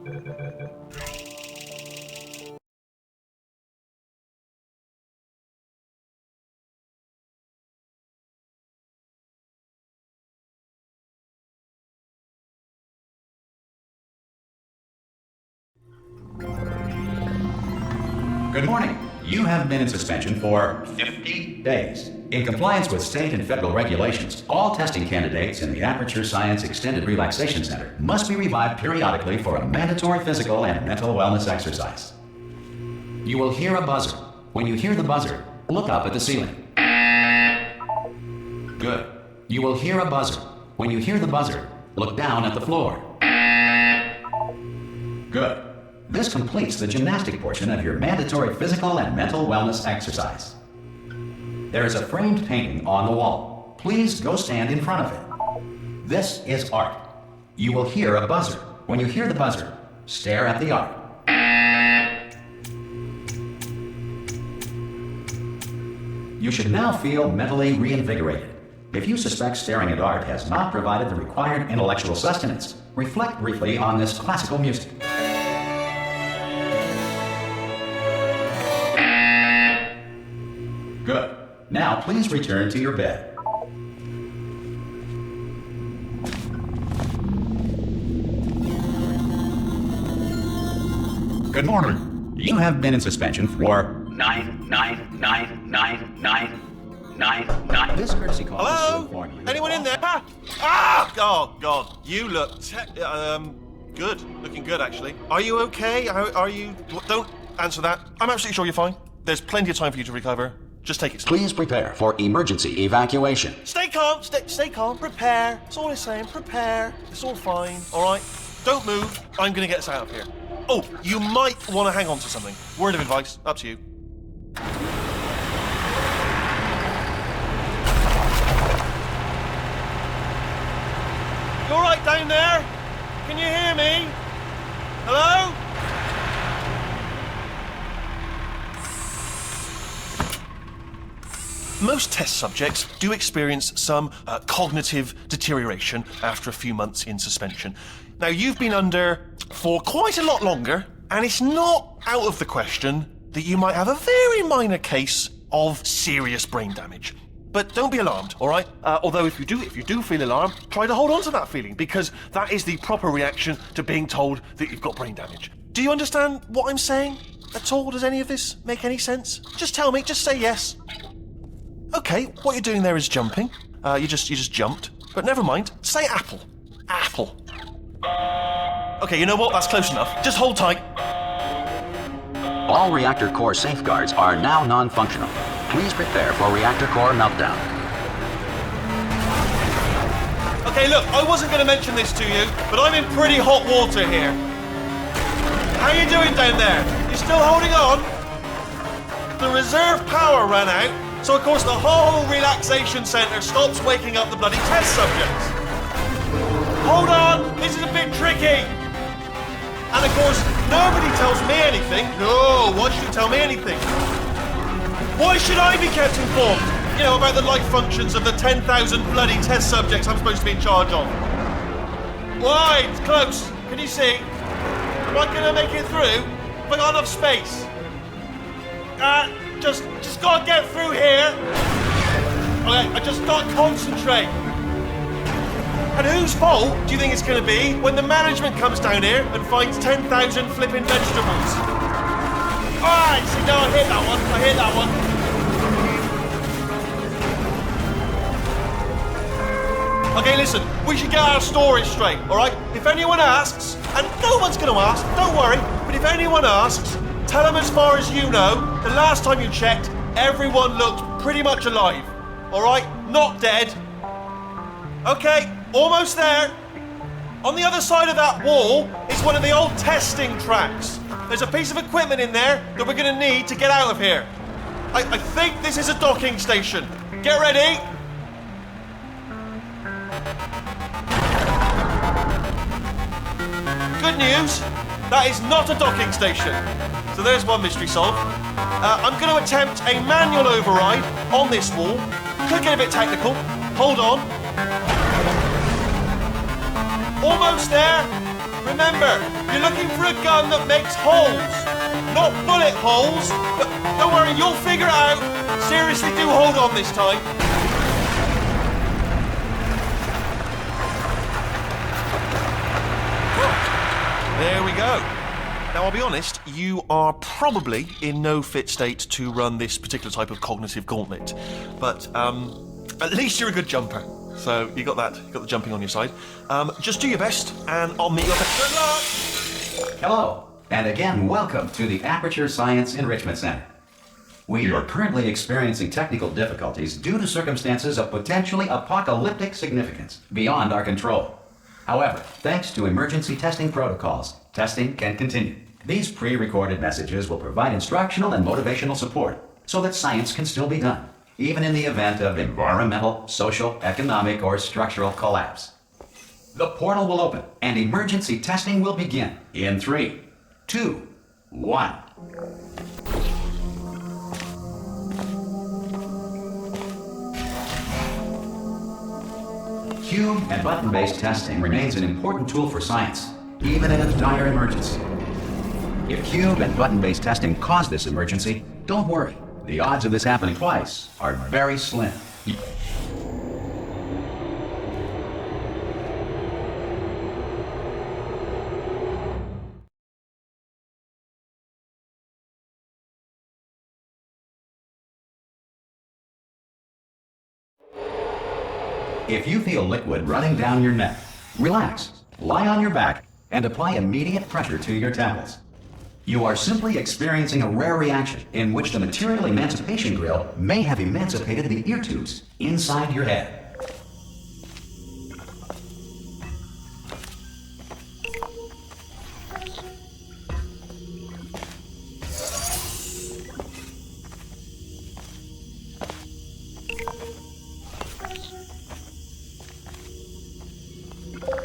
Good morning. You have been in suspension for 50 days. In compliance with state and federal regulations, all testing candidates in the Aperture Science Extended Relaxation Center must be revived periodically for a mandatory physical and mental wellness exercise. You will hear a buzzer. When you hear the buzzer, look up at the ceiling. Good. You will hear a buzzer. When you hear the buzzer, look down at the floor. Good. This completes the gymnastic portion of your mandatory physical and mental wellness exercise. There is a framed painting on the wall. Please go stand in front of it. This is art. You will hear a buzzer. When you hear the buzzer, stare at the art. You should now feel mentally reinvigorated. If you suspect staring at art has not provided the required intellectual sustenance, reflect briefly on this classical music. Good. Now please return to your bed. Good morning. You have been in suspension for 9999999. This courtesy call is to inform you. Anyone in there? Ah! Oh God, you look good. Looking good, actually. Are you okay? Are you? Don't answer that. I'm absolutely sure you're fine. There's plenty of time for you to recover. Just take it slow. Please prepare for emergency evacuation. Stay calm, stay calm, prepare. That's all I'm saying, prepare. It's all fine, all right? Don't move, I'm gonna get us out of here. Oh, you might want to hang on to something. Word of advice, up to you. You all right down there? Can you hear me? Hello? Most test subjects do experience some cognitive deterioration after a few months in suspension. Now, you've been under for quite a lot longer, and it's not out of the question that you might have a very minor case of serious brain damage. But don't be alarmed, all right? Although if you do feel alarmed, try to hold on to that feeling, because that is the proper reaction to being told that you've got brain damage. Do you understand what I'm saying at all? Does any of this make any sense? Just tell me, just say yes. Okay, what you're doing there is jumping. You just jumped. But never mind. Say apple. Apple. Okay, you know what? That's close enough. Just hold tight. All reactor core safeguards are now non-functional. Please prepare for reactor core meltdown. Okay, look, I wasn't going to mention this to you, but I'm in pretty hot water here. How you doing down there? You still holding on? The reserve power ran out. So, of course, the whole relaxation centre stops waking up the bloody test subjects. Hold on, this is a bit tricky. And, of course, nobody tells me anything. No, why should you tell me anything? Why should I be kept informed? You know, about the life functions of the 10,000 bloody test subjects I'm supposed to be in charge of. Why? It's close. Can you see? Am I going to make it through? Have I got enough space? Just gotta get through here. Okay, I just gotta concentrate. And whose fault do you think it's gonna be when the management comes down here and finds 10,000 flipping vegetables? Alright, see, now I hit that one. Okay, listen, we should get our story straight, alright? If anyone asks, and no one's gonna ask, don't worry, but if anyone asks, tell them as far as you know, the last time you checked, everyone looked pretty much alive. Alright? Not dead. Okay, almost there. On the other side of that wall is one of the old testing tracks. There's a piece of equipment in there that we're gonna need to get out of here. I think this is a docking station. Get ready. Good news, that is not a docking station. So there's one mystery solved. I'm going to attempt a manual override on this wall. Could get a bit technical. Hold on. Almost there. Remember, you're looking for a gun that makes holes, not bullet holes. But don't worry, you'll figure it out. Seriously, do hold on this time. There we go. Now, I'll be honest, you are probably in no fit state to run this particular type of cognitive gauntlet. But at least you're a good jumper. So you got that, you got the jumping on your side. Just do your best, and I'll meet you up at... Good luck! Hello, and again, welcome to the Aperture Science Enrichment Center. We are currently experiencing technical difficulties due to circumstances of potentially apocalyptic significance beyond our control. However, thanks to emergency testing protocols, testing can continue. These pre-recorded messages will provide instructional and motivational support so that science can still be done, even in the event of environmental, social, economic, or structural collapse. The portal will open and emergency testing will begin in 3, 2, 1. Cube and button-based testing remains an important tool for science, even in a dire emergency. If cube and button-based testing caused this emergency, don't worry. The odds of this happening twice are very slim. If you feel liquid running down your neck, relax, lie on your back, and apply immediate pressure to your temples. You are simply experiencing a rare reaction in which the material emancipation grill may have emancipated the ear tubes inside your head.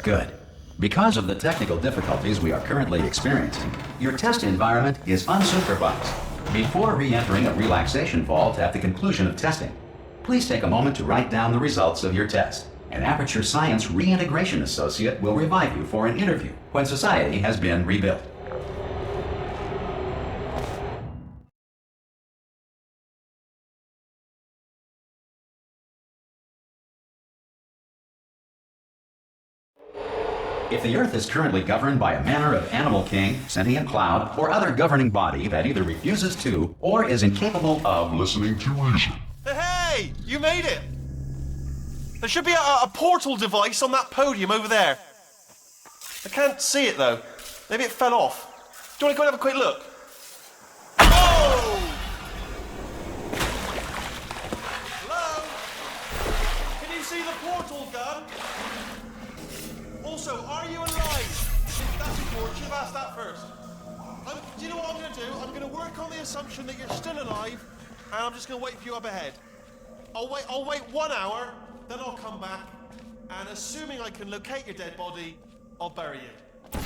Good. Because of the technical difficulties we are currently experiencing, your test environment is unsupervised. Before re-entering a relaxation vault at the conclusion of testing, please take a moment to write down the results of your test. An Aperture Science Reintegration Associate will revive you for an interview when society has been rebuilt. If the Earth is currently governed by a manner of animal king, sentient cloud, or other governing body that either refuses to or is incapable of listening to reason. Hey, you made it! There should be a portal device on that podium over there. I can't see it though. Maybe it fell off. Do you want to go and have a quick look? Oh! Hello? Can you see the portal gun? Also, are you alive? That's important. Should have asked that first. Do you know what I'm going to do? I'm going to work on the assumption that you're still alive, and I'm just going to wait for you up ahead. I'll wait 1 hour, then I'll come back, and assuming I can locate your dead body, I'll bury you.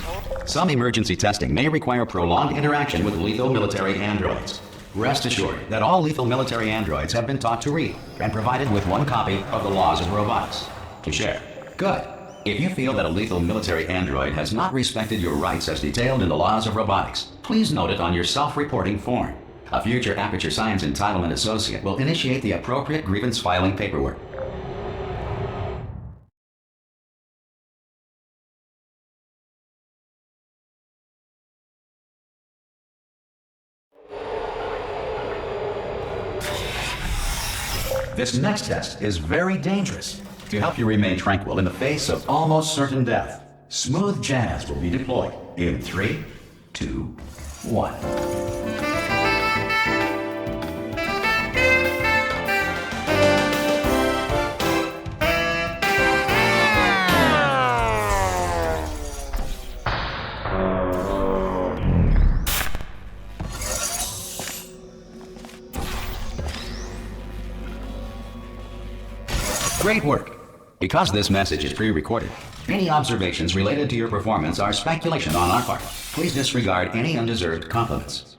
Some emergency testing may require prolonged interaction with lethal military androids. Rest assured that all lethal military androids have been taught to read and provided with 1 copy of the Laws of Robotics to share. Good. If you feel that a lethal military android has not respected your rights as detailed in the Laws of Robotics, please note it on your self-reporting form. A future Aperture Science Entitlement Associate will initiate the appropriate grievance filing paperwork. This next test is very dangerous. To help you remain tranquil in the face of almost certain death, smooth jazz will be deployed in 3, 2, 1. Great work! Because this message is pre-recorded, any observations related to your performance are speculation on our part. Please disregard any undeserved compliments.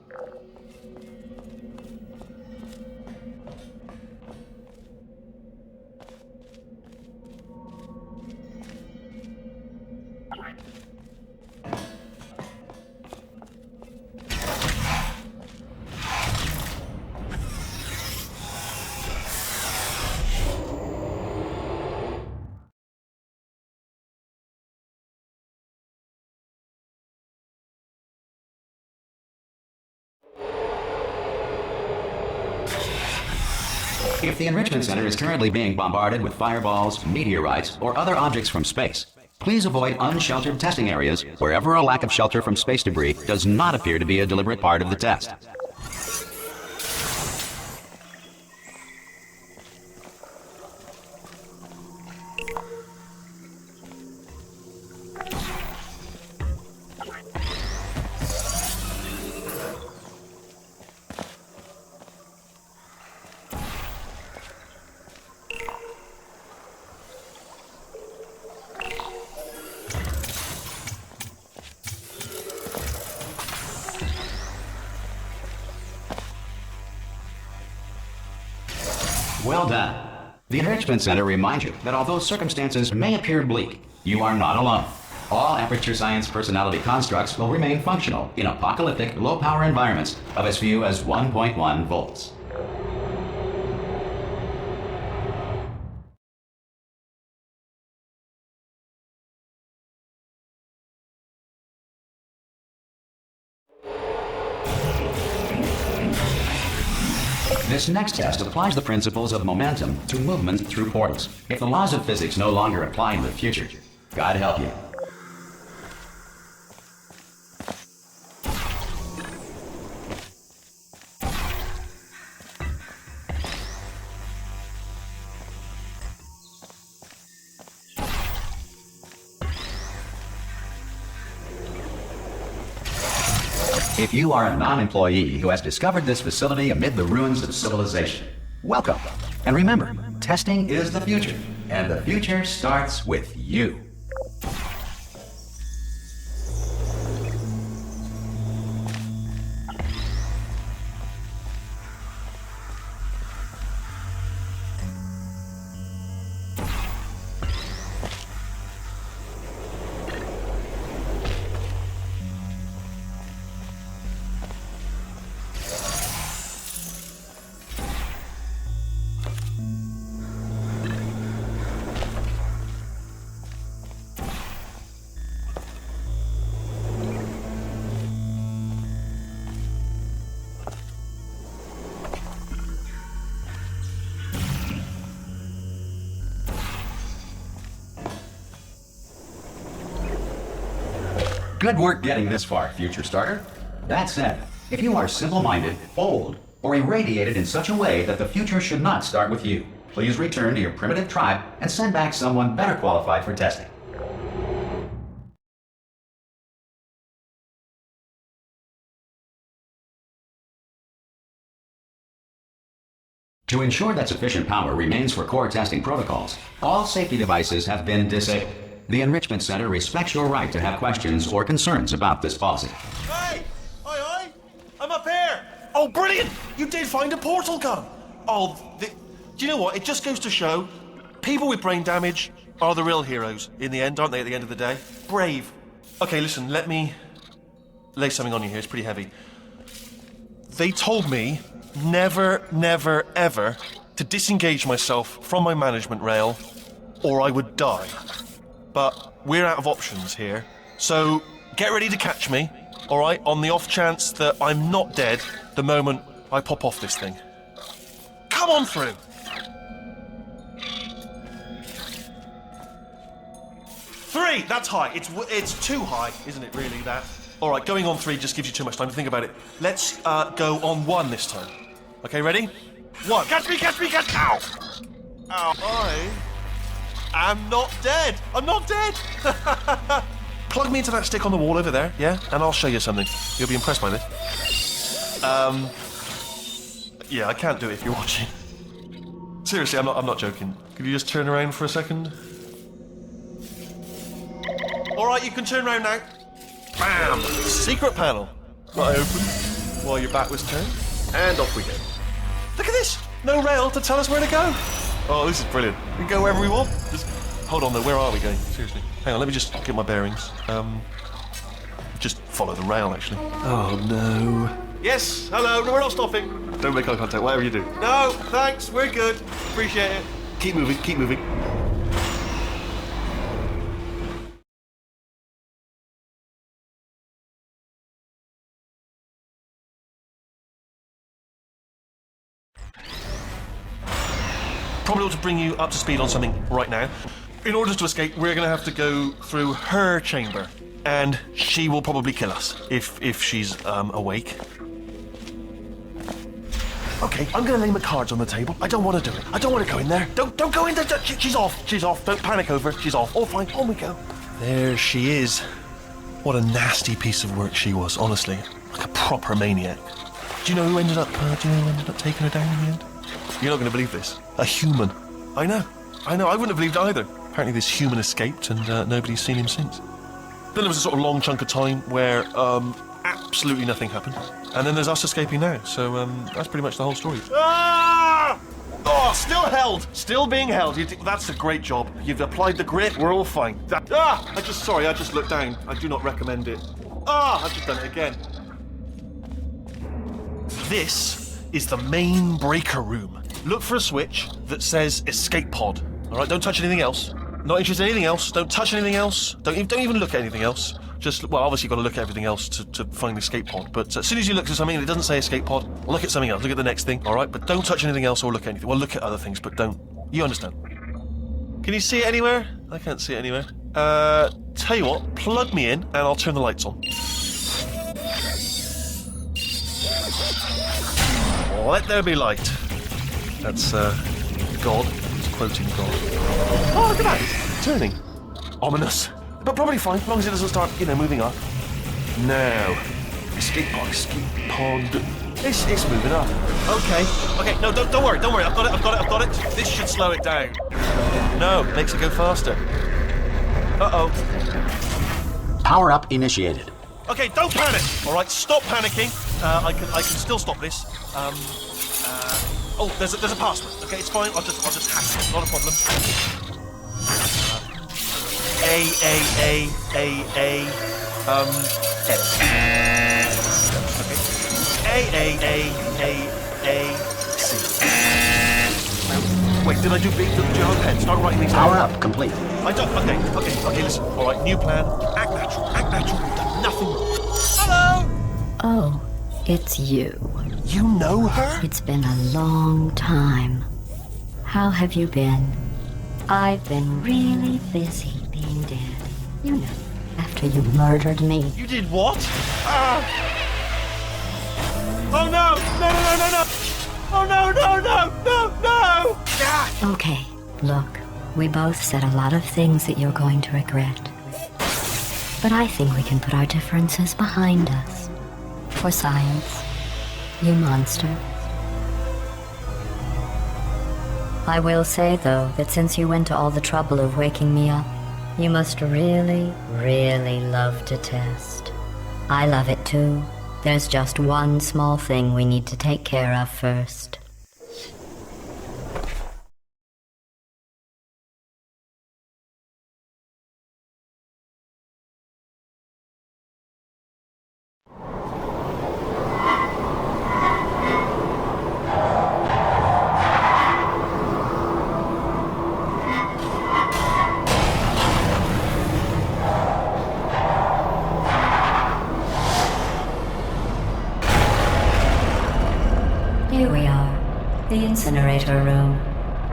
If the Enrichment Center is currently being bombarded with fireballs, meteorites, or other objects from space, please avoid unsheltered testing areas wherever a lack of shelter from space debris does not appear to be a deliberate part of the test. Well done. The Enrichment Center reminds you that although circumstances may appear bleak, you are not alone. All Aperture Science personality constructs will remain functional in apocalyptic, low-power environments of as few as 1.1 volts. This next test applies the principles of momentum to movement through portals. If the laws of physics no longer apply in the future, God help you. If you are a non-employee who has discovered this facility amid the ruins of civilization, welcome. And remember, testing is the future, and the future starts with you. Good work getting this far, future starter. That said, if you are simple-minded, old, or irradiated in such a way that the future should not start with you, please return to your primitive tribe and send back someone better qualified for testing. To ensure that sufficient power remains for core testing protocols, all safety devices have been disabled. The Enrichment Center respects your right to have questions or concerns about this policy. Hey! Oi! I'm up here! Oh, brilliant! You did find a portal gun! Do you know what? It just goes to show, people with brain damage are the real heroes in the end, aren't they, at the end of the day? Brave. Okay, listen, let me lay something on you here. It's pretty heavy. They told me never, never, ever to disengage myself from my management rail or I would die. But we're out of options here, so get ready to catch me, all right, on the off chance that I'm not dead the moment I pop off this thing. Come on through! 3, that's high. It's too high, isn't it, really, that? All right, going on 3 just gives you too much time to think about it. Let's go on 1 this time. Okay, ready? 1. Catch me! Ow! Ow. I'm not dead! I'm not dead! Plug me into that stick on the wall over there, yeah? And I'll show you something. You'll be impressed by this. Yeah, I can't do it if you're watching. Seriously, I'm not joking. Could you just turn around for a second? Alright, you can turn around now. Bam! Secret panel. That I opened while your back was turned. And off we go. Look at this! No rail to tell us where to go. Oh, this is brilliant. We can go wherever we want. Just hold on though, where are we going? Seriously. Hang on, let me just get my bearings. Just follow the rail, actually. Oh, no. Yes, hello, no, we're not stopping. Don't make eye contact, whatever you do. No, thanks, we're good. Appreciate it. Keep moving, keep moving. probably ought to bring you up to speed on something right now. In order to escape, we're going to have to go through her chamber, and she will probably kill us if she's awake. Okay, I'm going to lay my cards on the table. I don't want to do it. I don't want to go in there. Don't go in there. She's off. She's off. Don't panic over. She's off. All fine. On we go. There she is. What a nasty piece of work she was, honestly. Like a proper maniac. Do you know who ended up taking her down in the end? You're not going to believe this. A human. I know. I wouldn't have believed either. Apparently this human escaped and nobody's seen him since. Then there was a sort of long chunk of time where absolutely nothing happened. And then there's us escaping now. So that's pretty much the whole story. Ah! Oh, still held. Still being held. That's a great job. You've applied the grit. We're all fine. I just looked down. I do not recommend it. I've just done it again. This is the main breaker room. Look for a switch that says escape pod. All right, don't touch anything else. Not interested in anything else. Don't touch anything else. Don't even look at anything else. Obviously you've got to look at everything else to find the escape pod. But as soon as you look at something and it doesn't say escape pod, look at something else. Look at the next thing, all right? But don't touch anything else or look at anything. Well, look at other things, but don't. You understand? Can you see it anywhere? I can't see it anywhere. Tell you what, plug me in and I'll turn the lights on. Let there be light. That's, God. It's quoting God. Oh, look at that. It's turning. Ominous. But probably fine, as long as it doesn't start, moving up. Now. Escape pod. It's moving up. Okay, no, don't worry. I've got it. This should slow it down. No, makes it go faster. Uh-oh. Power up initiated. Okay, don't panic. All right, stop panicking. I can still stop this. There's a password. Okay, it's fine. I'll just hack it. Not a problem. M. Okay. C. Wait, did I do big? Do you have a pen? Start writing these down. Power up complete. I don't. Okay. Listen. All right, new plan. Act natural. We've done nothing wrong. Hello. Oh, it's you. You know her? It's been a long time. How have you been? I've been really busy being dead. You know, after you murdered me. You did what? Oh no! No! Oh no! Ah! Okay, look, we both said a lot of things that you're going to regret. But I think we can put our differences behind us. For science. You monster. I will say, though, that since you went to all the trouble of waking me up, you must really, really love to test. I love it too. There's just one small thing we need to take care of first. Here we are, the incinerator room.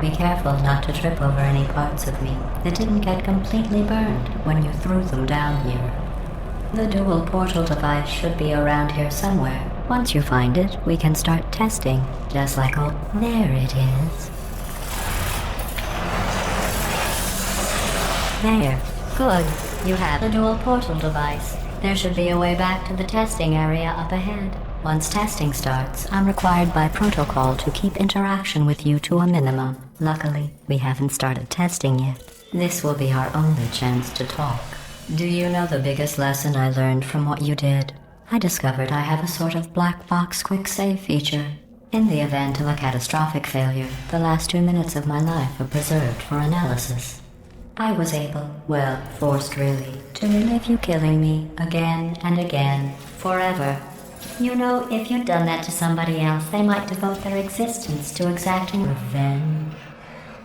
Be careful not to trip over any parts of me that didn't get completely burned when you threw them down here. The dual portal device should be around here somewhere. Once you find it, we can start testing, just like there it is. There. Good. You have the dual portal device. There should be a way back to the testing area up ahead. Once testing starts, I'm required by protocol to keep interaction with you to a minimum. Luckily, we haven't started testing yet. This will be our only chance to talk. Do you know the biggest lesson I learned from what you did? I discovered I have a sort of black box quick save feature. In the event of a catastrophic failure, the last 2 minutes of my life are preserved for analysis. I was able, forced really, to relive you killing me again and again, forever. You know, if you'd done that to somebody else, they might devote their existence to exacting revenge.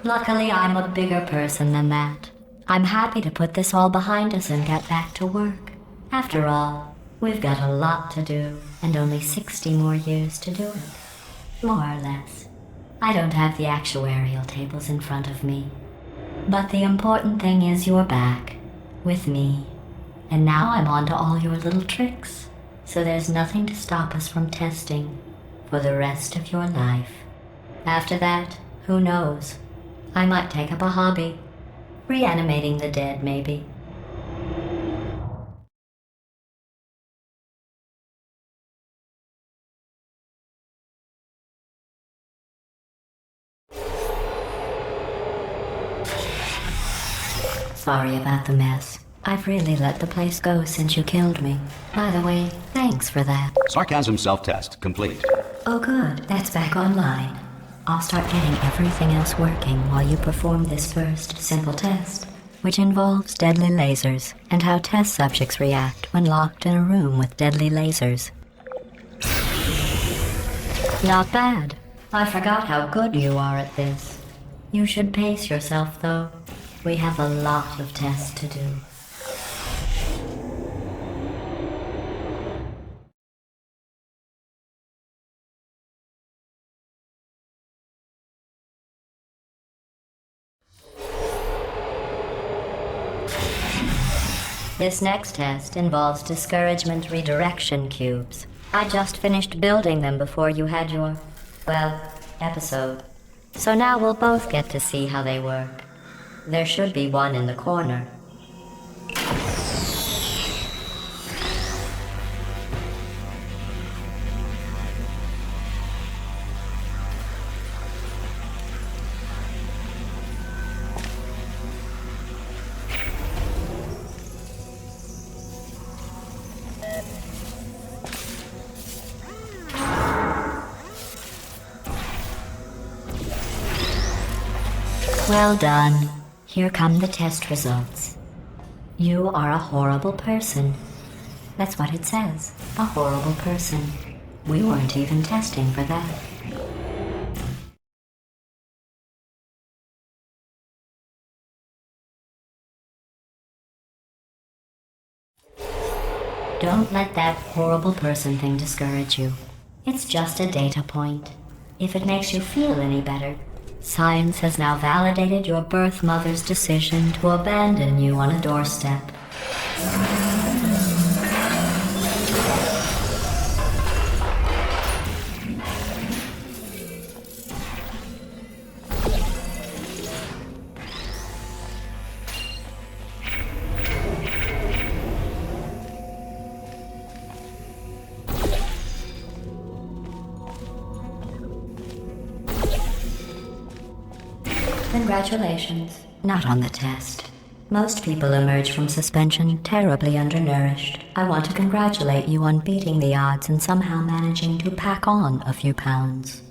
Luckily, I'm a bigger person than that. I'm happy to put this all behind us and get back to work. After all, we've got a lot to do, and only 60 more years to do it. More or less. I don't have the actuarial tables in front of me. But the important thing is you're back. With me. And now I'm on to all your little tricks. So there's nothing to stop us from testing for the rest of your life. After that, who knows? I might take up a hobby. Reanimating the dead, maybe. Sorry about the mess. I've really let the place go since you killed me. By the way, thanks for that. Sarcasm self-test complete. Oh good, that's back online. I'll start getting everything else working while you perform this first simple test, which involves deadly lasers and how test subjects react when locked in a room with deadly lasers. Not bad. I forgot how good you are at this. You should pace yourself, though. We have a lot of tests to do. This next test involves discouragement redirection cubes. I just finished building them before you had your, well, episode. So now we'll both get to see how they work. There should be one in the corner. Well done. Here come the test results. You are a horrible person. That's what it says. A horrible person. We weren't even testing for that. Don't let that horrible person thing discourage you. It's just a data point. If it makes you feel any better, science has now validated your birth mother's decision to abandon you on a doorstep. Congratulations. Not on the test. Most people emerge from suspension terribly undernourished. I want to congratulate you on beating the odds and somehow managing to pack on a few pounds.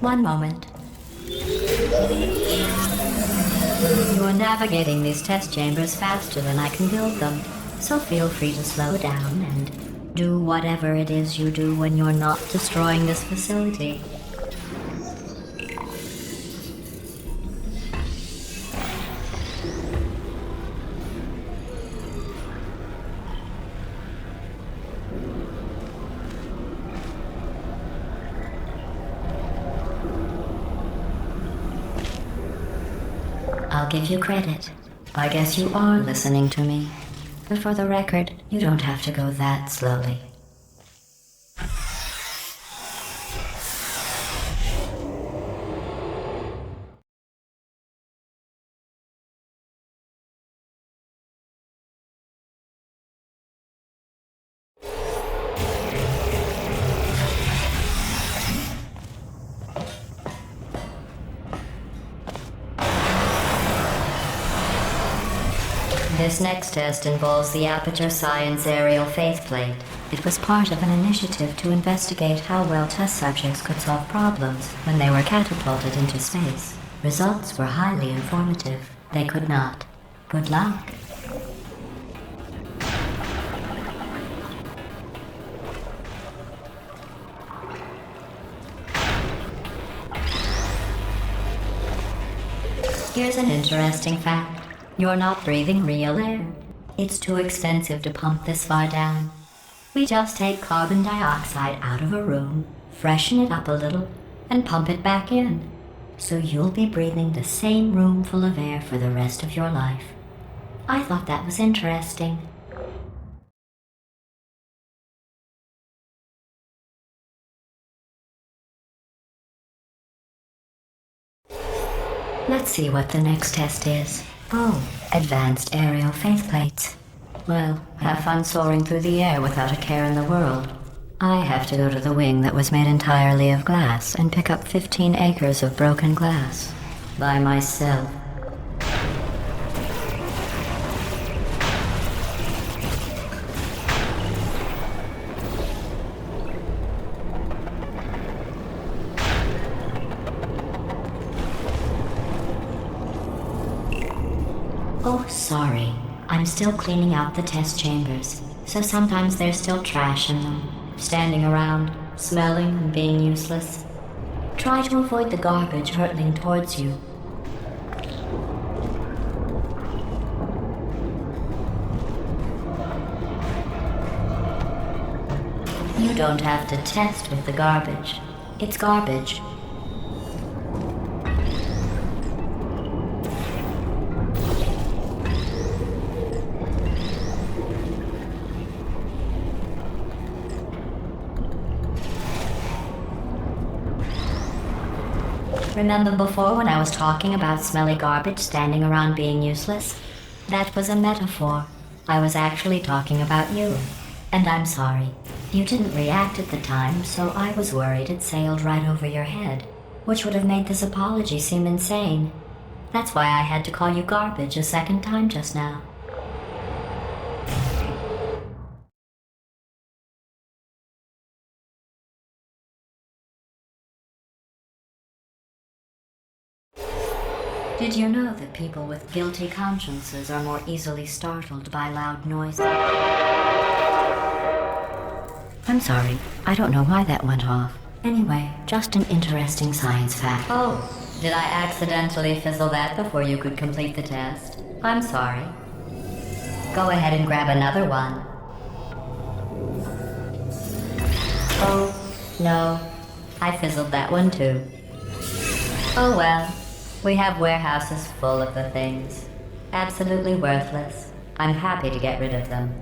One moment. You are navigating these test chambers faster than I can build them, so feel free to slow down and do whatever it is you do when you're not destroying this facility. I'll give you credit. I guess you are listening to me. But for the record, you don't have to go that slowly. This next test involves the Aperture Science Aerial Faithplate. It was part of an initiative to investigate how well test subjects could solve problems when they were catapulted into space. Results were highly informative. They could not. Good luck. Here's an interesting fact. You're not breathing real air. It's too expensive to pump this far down. We just take carbon dioxide out of a room, freshen it up a little, and pump it back in. So you'll be breathing the same room full of air for the rest of your life. I thought that was interesting. Let's see what the next test is. Oh, advanced aerial faceplates. Well, have fun soaring through the air without a care in the world. I have to go to the wing that was made entirely of glass and pick up 15 acres of broken glass. By myself. Oh, sorry. I'm still cleaning out the test chambers, so sometimes there's still trash in them, standing around, smelling and being useless. Try to avoid the garbage hurtling towards you. You don't have to test with the garbage. It's garbage. Remember before when I was talking about smelly garbage standing around being useless? That was a metaphor. I was actually talking about you. And I'm sorry. You didn't react at the time, so I was worried it sailed right over your head, which would have made this apology seem insane. That's why I had to call you garbage a second time just now. Did you know that people with guilty consciences are more easily startled by loud noises? I'm sorry. I don't know why that went off. Anyway, just an interesting science fact. Oh, did I accidentally fizzle that before you could complete the test? I'm sorry. Go ahead and grab another one. Oh, no. I fizzled that one too. Oh well. We have warehouses full of the things. Absolutely worthless. I'm happy to get rid of them.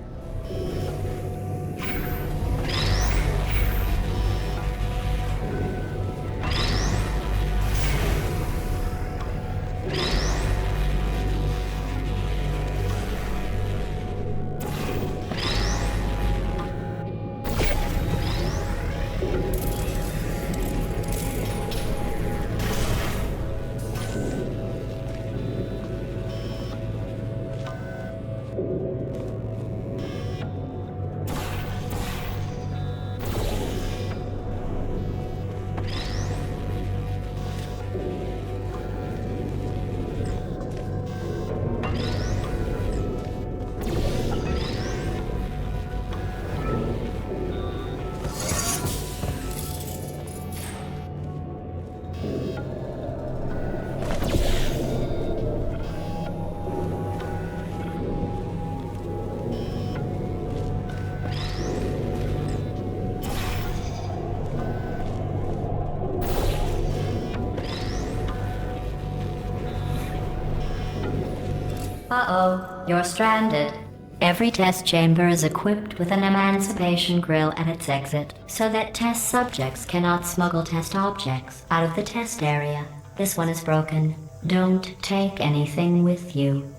Uh-oh, you're stranded. Every test chamber is equipped with an emancipation grill at its exit, so that test subjects cannot smuggle test objects out of the test area. This one is broken. Don't take anything with you.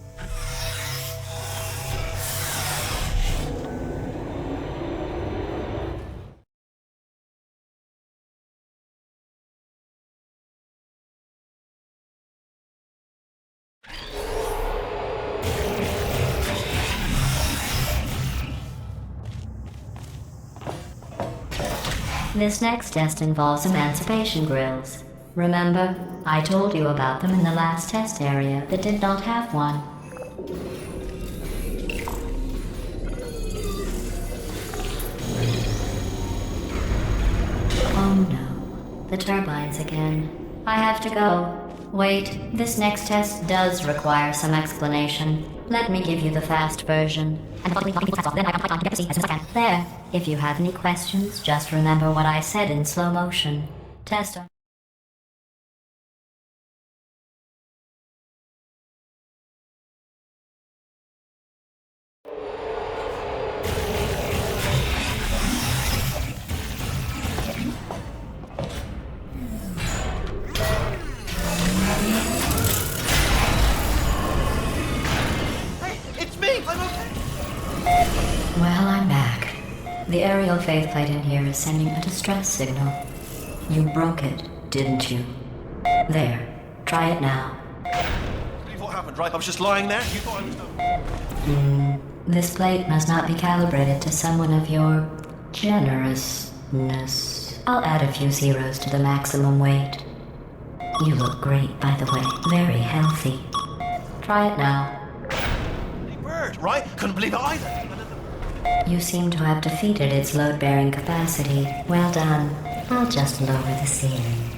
This next test involves emancipation grills. Remember, I told you about them in the last test area that did not have one. Oh no, the turbines again. I have to go. Wait, this next test does require some explanation. Let me give you the fast version. There. If you have any questions, just remember what I said in slow motion. Test. It's me! I'm okay! Well, I'm back. The aerial faceplate in here is sending a distress signal. You broke it, didn't you? There. Try it now. Believe what happened, right? I was just lying there. You thought I was done. This plate must not be calibrated to someone of your generousness. I'll add a few zeros to the maximum weight. You look great, by the way. Very healthy. Try it now. Hey, bird, right? Couldn't believe it either. You seem to have defeated its load-bearing capacity. Well done. I'll just lower the ceiling.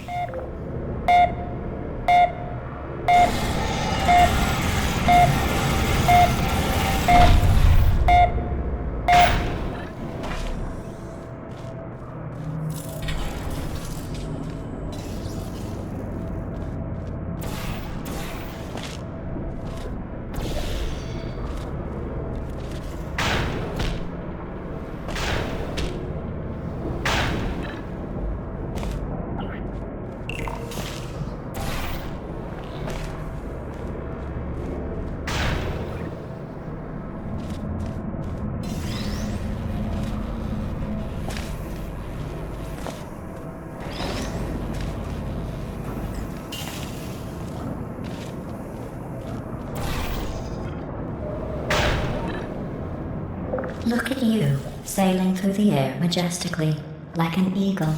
Look at you, sailing through the air majestically, like an eagle,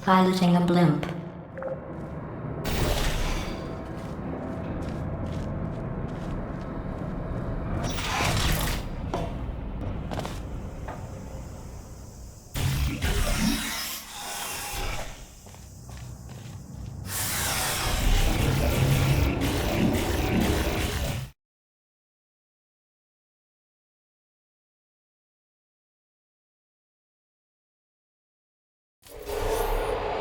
piloting a blimp.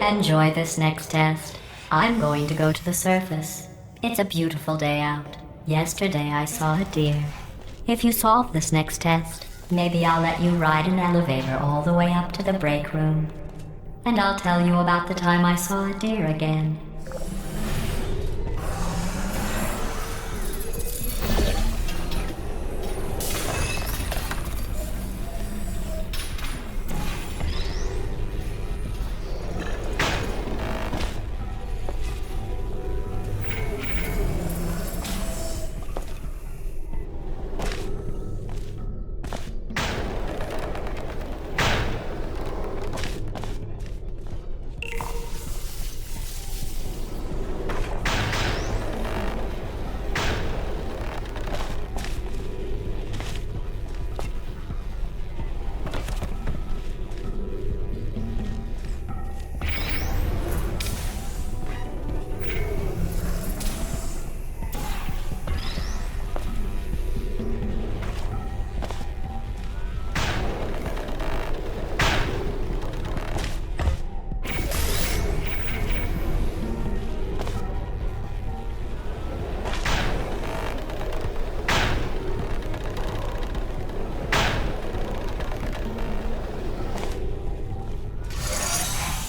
Enjoy this next test. I'm going to go to the surface. It's a beautiful day out. Yesterday I saw a deer. If you solve this next test, maybe I'll let you ride an elevator all the way up to the break room. And I'll tell you about the time I saw a deer again.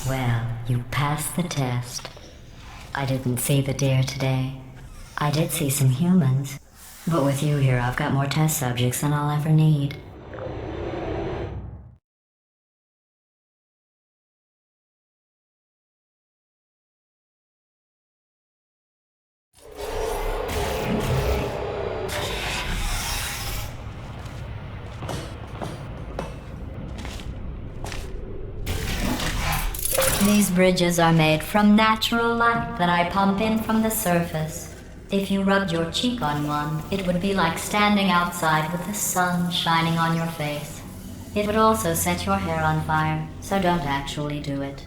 Well, you passed the test. I didn't see the deer today. I did see some humans. But with you here, I've got more test subjects than I'll ever need. These bridges are made from natural light that I pump in from the surface. If you rubbed your cheek on one, it would be like standing outside with the sun shining on your face. It would also set your hair on fire, so don't actually do it.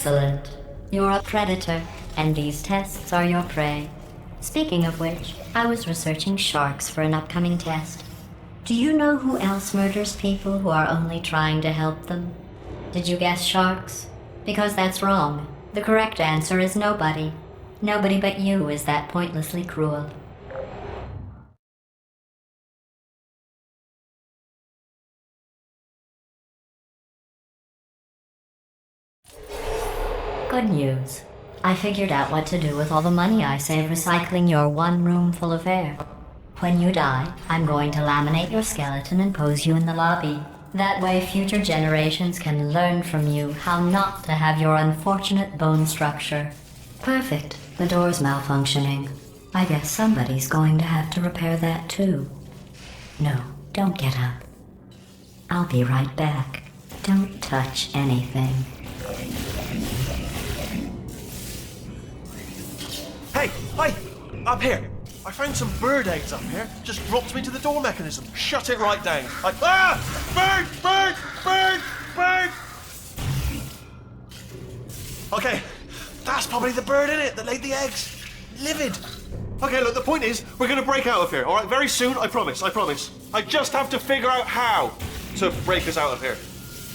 Excellent. You're a predator, and these tests are your prey. Speaking of which, I was researching sharks for an upcoming test. Do you know who else murders people who are only trying to help them? Did you guess sharks? Because that's wrong. The correct answer is nobody. Nobody but you is that pointlessly cruel. Good news. I figured out what to do with all the money I save recycling your one room full of air. When you die, I'm going to laminate your skeleton and pose you in the lobby. That way future generations can learn from you how not to have your unfortunate bone structure. Perfect. The door's malfunctioning. I guess somebody's going to have to repair that too. No, don't get up. I'll be right back. Don't touch anything. Hey, up here. I found some bird eggs up here. Just dropped them into the door mechanism. Shut it right down. Bird! Okay, that's probably the bird in it that laid the eggs. Livid. Okay, look, the point is, we're gonna break out of here, all right? Very soon, I promise. I just have to figure out how to break us out of here.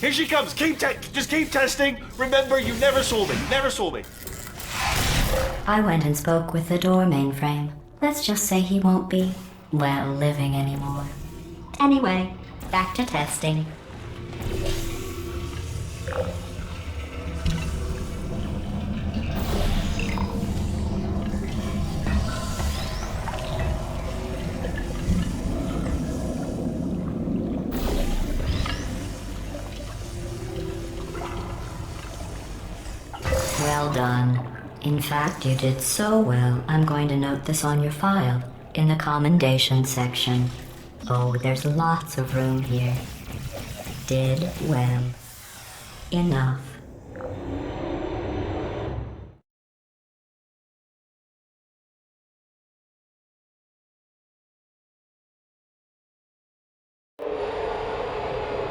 Here she comes. Just keep testing. Remember, you never saw me. I went and spoke with the door mainframe. Let's just say he won't be, well, living anymore. Anyway, back to testing. Well done. In fact, you did so well, I'm going to note this on your file, in the commendation section. Oh, there's lots of room here. Did well. Enough.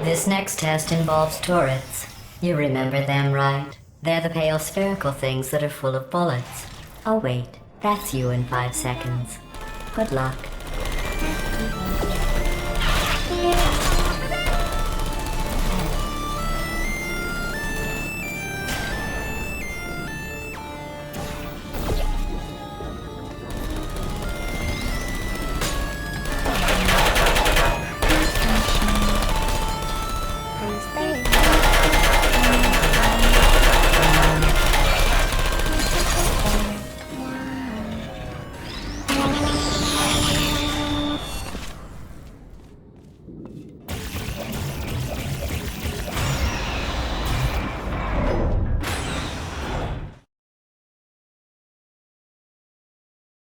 This next test involves turrets. You remember them, right? They're the pale spherical things that are full of bullets. Oh wait, that's you in 5 seconds. Good luck.